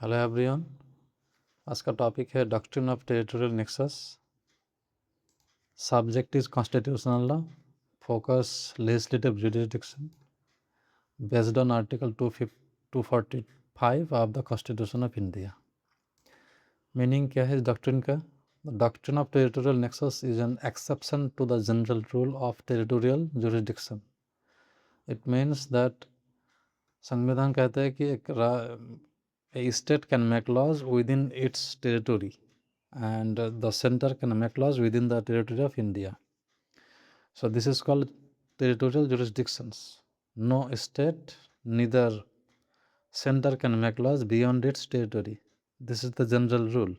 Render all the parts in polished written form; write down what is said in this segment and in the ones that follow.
Hello everyone. आज का topic है doctrine of territorial nexus. Subject is constitutional law, focus legislative jurisdiction based on article 245 of the constitution of India. Meaning क्या है इस doctrine का? The doctrine of territorial nexus is an exception to the general rule of territorial jurisdiction. It means that संविधान कहता है कि a state can make laws within its territory and the center can make laws within the territory of India. So this is called territorial jurisdictions. No state, neither center can make laws beyond its territory. This is the general rule.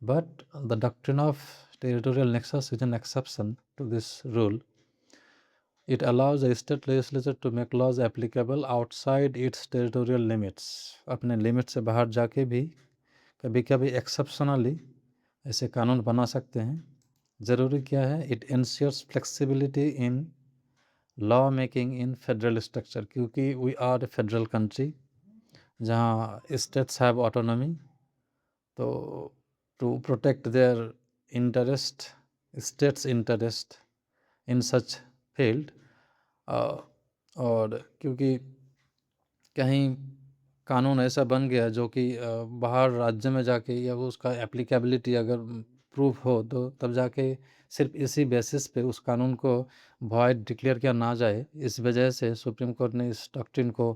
But the doctrine of territorial nexus is an exception to this rule. It allows the state legislature to make laws applicable outside its territorial limits. अपने limit से बाहर जाके भी कभी कभी exceptionally ऐसे कानून बना सकते हैं। ज़रूरी क्या है? It ensures flexibility in law making in federal structure, क्योंकि we are a federal country जहाँ स्टेट्स हैव ऑटोनॉमी, तो to protect their interest, states interest in such field, और क्योंकि कहीं कानून ऐसा बन गया जो कि बाहर राज्य में जाके या वो उसका एप्लीकेबिलिटी अगर प्रूफ हो तो तब जाके सिर्फ इसी बेसिस पे उस कानून को वॉइड डिक्लेयर किया ना जाए। इस वजह से सुप्रीम कोर्ट ने इस डॉक्ट्रिन को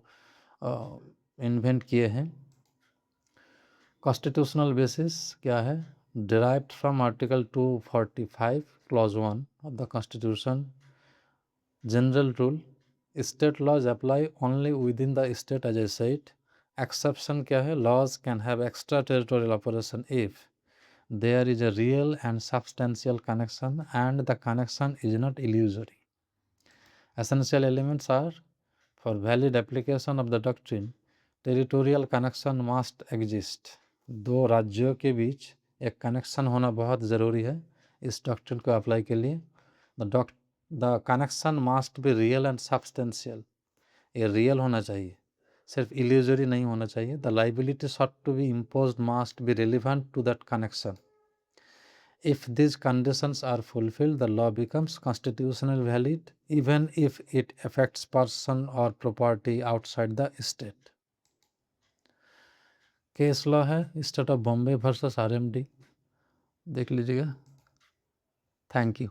इन्वेंट किए हैं। कॉन्स्टिट्यूशनल बेसिस क्या है? Derived from article 245 clause 1 of the constitution. General rule, state laws apply only within the state as a said. Exception क्या है? Laws can have extra territorial operation if there is a real and substantial connection and the connection is not illusory. Essential elements are, for valid application of the doctrine, territorial connection must exist. दो राज्यों के बीच एक connection होना बहुत ज़रूरी है इस doctrine को अप्लाई के लिए। The connection must be real and substantial. ये रियल होना चाहिए, सिर्फ इल्यूजरी नहीं होना चाहिए। The liability sought to be imposed must be relevant to that connection. If these conditions are fulfilled, the law becomes constitutionally valid even if it affects person or property outside the state. Case law है state of Bombay versus RMD, देख लीजिएगा। Thank you.